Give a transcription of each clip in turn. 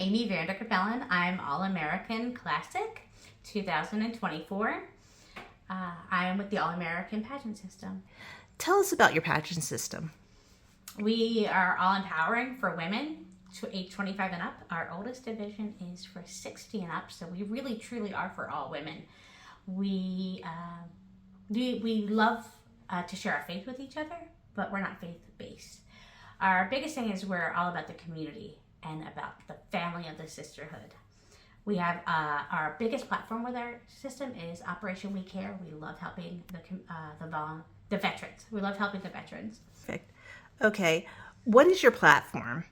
Amy Vandercapellen. I'm All-American Classic 2024. I am with the All-American Pageant System. Tell us about your pageant system. We are all empowering for women to age 25 and up. Our oldest division is for 60 and up, so we really truly are for all women. We love to share our faith with each other, but we're not faith-based. Our biggest thing is we're all about the community and about the family of the sisterhood. We have our biggest platform with our system is Operation We Care. We love helping the veterans. We love helping the veterans. Perfect. Okay. What is your platform?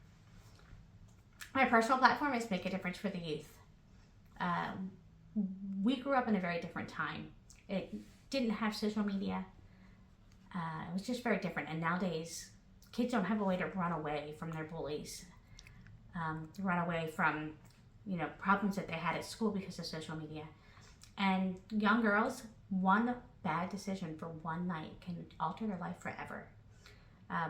My personal platform is Make a Difference for the Youth. We grew up in a very different time. It didn't have social media. It was just very different. And nowadays, kids don't have a way to run away from their bullies, run away from, problems that they had at school because of social media. And young girls, one bad decision for one night can alter their life forever.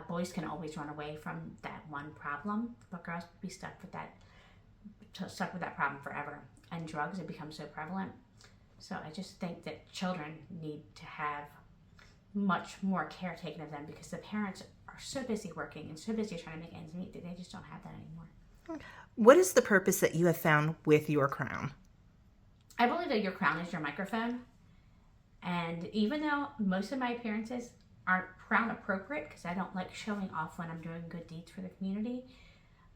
Boys can always run away from that one problem, but girls can be stuck with that problem forever. And drugs have become so prevalent. So I just think that children need to have much more care taken of them because the parents are so busy working and so busy trying to make ends meet that they just don't have that anymore. What is the purpose that you have found with your crown? I believe that your crown is your microphone. And even though most of my appearances aren't crown appropriate because I don't like showing off when I'm doing good deeds for the community,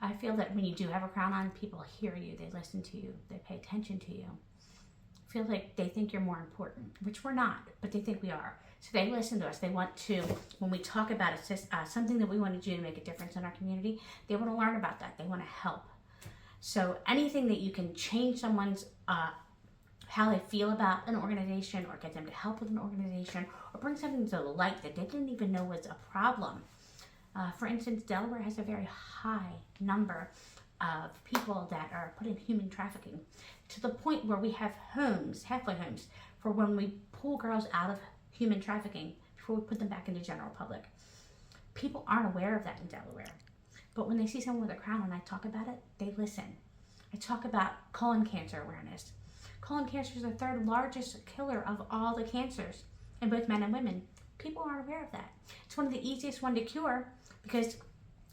I feel that when you do have a crown on, people hear you, they listen to you, they pay attention to you. I feel like they think you're more important, which we're not, but they think we are. So they listen to us. They want to, when we talk about something that we want to do to make a difference in our community, they want to learn about that. They want to help. So anything that you can change someone's, how they feel about an organization or get them to help with an organization or bring something to the light that they didn't even know was a problem. For instance, Delaware has a very high number of people that are put in human trafficking to the point where we have homes, halfway homes, for when we pull girls out of human trafficking before we put them back into general public. People aren't aware of that in Delaware. But when they see someone with a crown and I talk about it, they listen. I talk about colon cancer awareness. Colon cancer is the third largest killer of all the cancers in both men and women. People aren't aware of that. It's one of the easiest one to cure because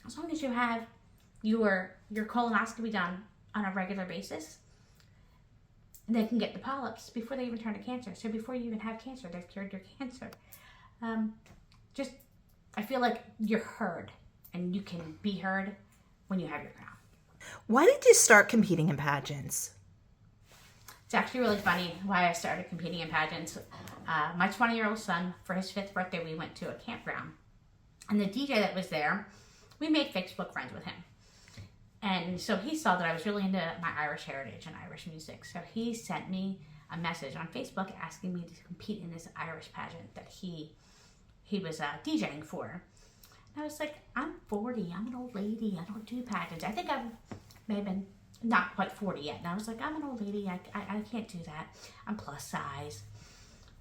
as long as you have your colonoscopy done on a regular basis, they can get the polyps before they even turn to cancer. So before you even have cancer, they've cured your cancer. I feel like you're heard and you can be heard when you have your crown. Why did you start competing in pageants? It's actually really funny why I started competing in pageants. My 20-year-old son, for his 5th birthday, we went to a campground. And the DJ that was there, we made Facebook friends with him. And so he saw that I was really into my Irish heritage and Irish music. So he sent me a message on Facebook asking me to compete in this Irish pageant that he was DJing for. And I was like, I'm 40. I'm an old lady. I don't do pageants. I think I may have been not quite 40 yet. And I was like, I'm an old lady. I can't do that. I'm plus size.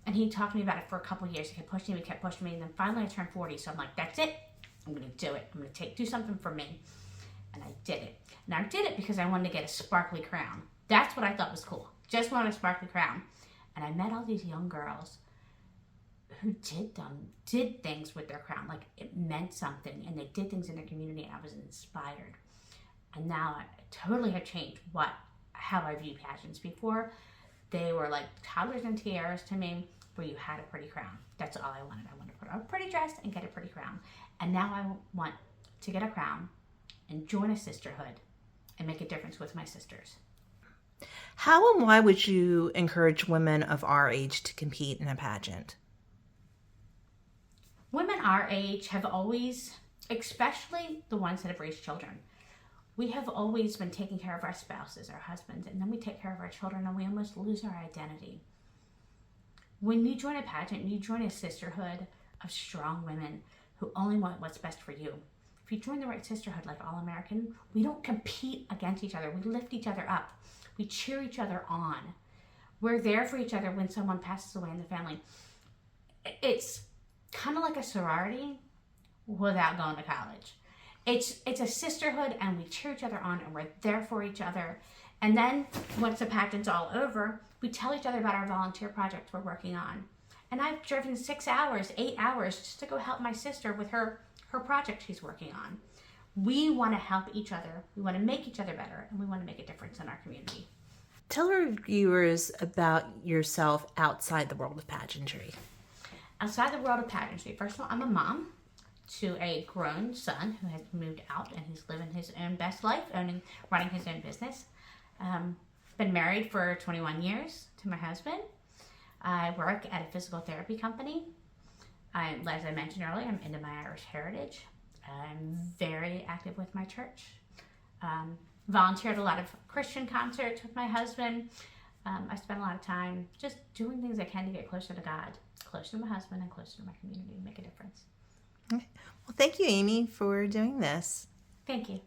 And he talked to me about it for a couple of years. He kept pushing me. And then finally I turned 40. So I'm like, that's it. I'm going to do it. I'm going to do something for me. And I did it. And I did it because I wanted to get a sparkly crown. That's what I thought was cool. Just wanted a sparkly crown. And I met all these young girls who did things with their crown. Like it meant something. And they did things in their community. And I was inspired. And now I totally have changed how I view pageants. Before, they were like toddlers and tiaras to me where you had a pretty crown. That's all I wanted. I wanted to put on a pretty dress and get a pretty crown. And now I want to get a crown and join a sisterhood and make a difference with my sisters. How and why would you encourage women of our age to compete in a pageant? Women our age have always, especially the ones that have raised children, we have always been taking care of our spouses, our husbands, and then we take care of our children and we almost lose our identity. When you join a pageant, you join a sisterhood of strong women who only want what's best for you. If you join the right sisterhood like All American, we don't compete against each other. We lift each other up. We cheer each other on. We're there for each other when someone passes away in the family. It's kind of like a sorority without going to college. it's a sisterhood, and we cheer each other on, and we're there for each other. And then once the pageant's all over, we tell each other about our volunteer projects we're working on. And I've driven 6 hours, 8 hours just to go help my sister with her project she's working on. We want to help each other. We want to make each other better, and we want to make a difference in our community. Tell our viewers about yourself outside the world of pageantry. Outside the world of pageantry, first of all, I'm a mom to a grown son who has moved out, and he's living his own best life, running his own business. Been married for 21 years to my husband. I work at a physical therapy company. As I mentioned earlier, I'm into my Irish heritage. I'm very active with my church. Volunteered a lot of Christian concerts with my husband. I spend a lot of time just doing things I can to get closer to God, closer to my husband, and closer to my community, to make a difference. Okay. Well, thank you, Amy, for doing this. Thank you.